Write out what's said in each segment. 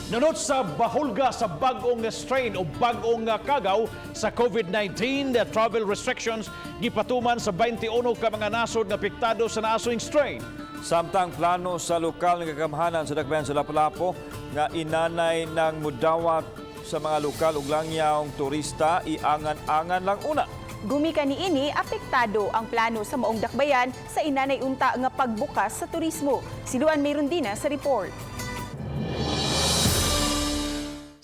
Nunot sa bahulga sa bagong strain o bagong kagaw sa COVID-19, travel restrictions gipatuman sa 21 ka mga nasod na apektado sa naasoing strain. Samtang plano sa lokal nga kagamhanan sa Dakbayan sa Lapu-Lapu nga inanay ng mudawat sa mga lokal ug langyawng turista iangan-angan lang una. Gumika niini apektado ang plano sa maong dakbayan sa inanay unta nga pagbukas sa turismo. Siluan mayroon din sa report.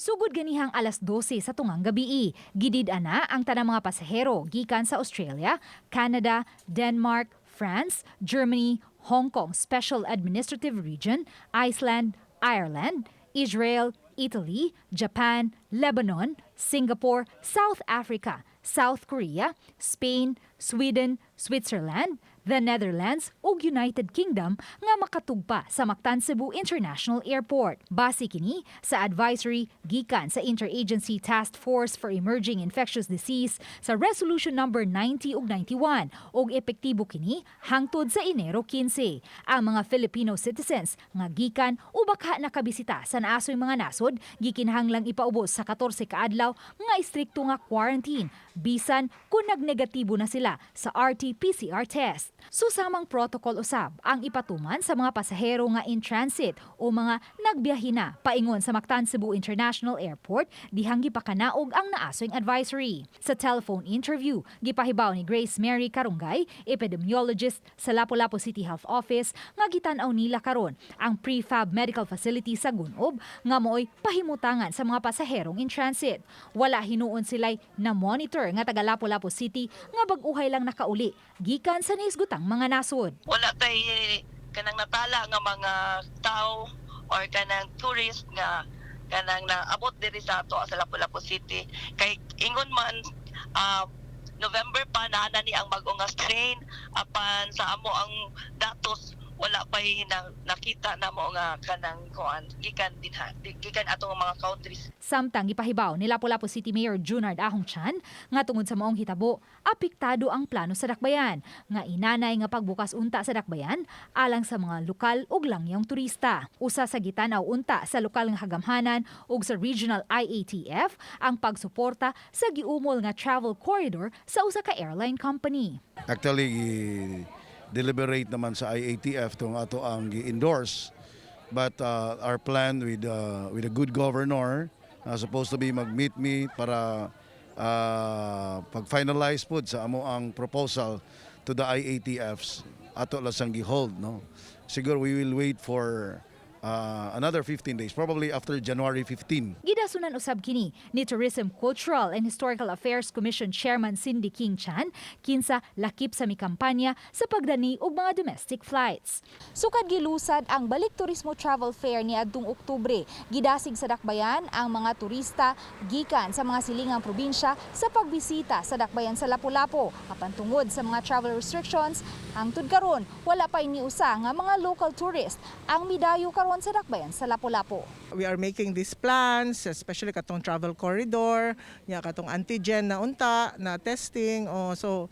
Sugod ganihang alas 12 sa tungang gabi, gidid-ana ang tanang mga pasahero gikan sa Australia, Canada, Denmark, France, Germany, Hong Kong Special Administrative Region, Iceland, Ireland, Israel, Italy, Japan, Lebanon, Singapore, South Africa, South Korea, Spain, Sweden, Switzerland, the Netherlands ug United Kingdom nga makatugpa sa Mactan Cebu International Airport. Base kini sa advisory gikan sa Interagency Task Force for Emerging Infectious Disease sa Resolution number 90 ug 91 ug epektibo kini hangtod sa Enero 15. Ang mga Filipino citizens nga gikan o baka nakabisita sa naasoy mga nasod gikinahanglang ipaubos sa 14 ka adlaw nga istrikto nga quarantine bisan kung nagnegatibo na sila sa RT-PCR test. Susamang protocol usab ang ipatuman sa mga pasahero nga in transit o mga nagbiyahe na paingon sa Mactan Cebu International Airport dihang gipakanaog ang naasoing advisory. Sa telephone interview, gipahibaw ni Grace Mary Karungay, epidemiologist sa Lapu-Lapu City Health Office, nga gitan-aw nila karon ang prefab medical facility sa Gunob nga mooy pahimutangan sa mga pasaherong in transit. Wala hinuon sila'y na-monitor nga taga Lapu-Lapu City nga bag-uhay lang nakauli gikan sa nisgutang mga nasod. Wala tay kanang natala nga mga tao or kanang tourist nga kanang naabot diri sa ato sa Lapu-Lapu City kay ingon man November pa na ni ang bag-o nga strain apan sa amo ang datos wala pa nakita na mo nga kanang kuan gikan atong mga countries. Samtang gipahibaw ni Lapu-Lapu City Mayor Junard Ahong Chan nga tungod sa maong hitabo apektado ang plano sa dakbayan nga inanay nga pagbukas unta sa dakbayan alang sa mga lokal ug langyawng turista. Usa sa gitanaw unta sa lokal nga hagamhanan ug sa regional IATF ang pagsuporta sa giumol nga travel corridor sa usa ka airline company. Actually, deliberate naman sa IATF itong ato ang gi-endorse. But our plan with a good governor supposed to be mag-meet me para pag-finalize po sa amo ang proposal to the IATFs ato lasang gi-hold. No? Siguro we will wait for another 15 days, probably after January 15. Gidasunan usab kini ni Tourism, Cultural and Historical Affairs Commission Chairman Cindy King Chan kinsa lakip sa mikampanya sa pagdani og mga domestic flights. Sukad gilusad ang Balik Turismo Travel Fair niadtong Oktubre. Gidasig sa dakbayan ang mga turista gikan sa mga silingang probinsya sa pagbisita sa dakbayan sa Lapu-Lapu. Apan tungod sa mga travel restrictions, hangtod karon wala pa iniusa nga mga local tourist ang midayo karon sa dakbayan sa Lapu-Lapu. We are making these plans, especially katong travel corridor, katong antigen na unta, na testing. So,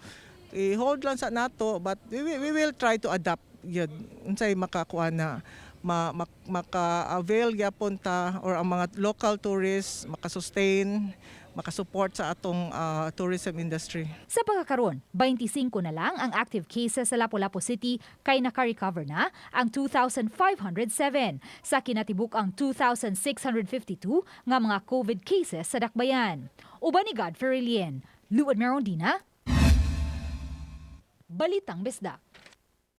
i-hold lang sa nato, but we will try to adapt yun. Unsay makakuha na maka-avail gyapon ta or ang mga local tourists makasustain, makasupport sa atong tourism industry. Sa pagkakaroon, 25 na lang ang active cases sa Lapu-Lapu City kay naka-recover na ang 2,507 sa kinatibuk ang 2,652 nga mga COVID cases sa dakbayan. Uban ni Godfrey Lien, Luan Merondina, Balitang Besdak.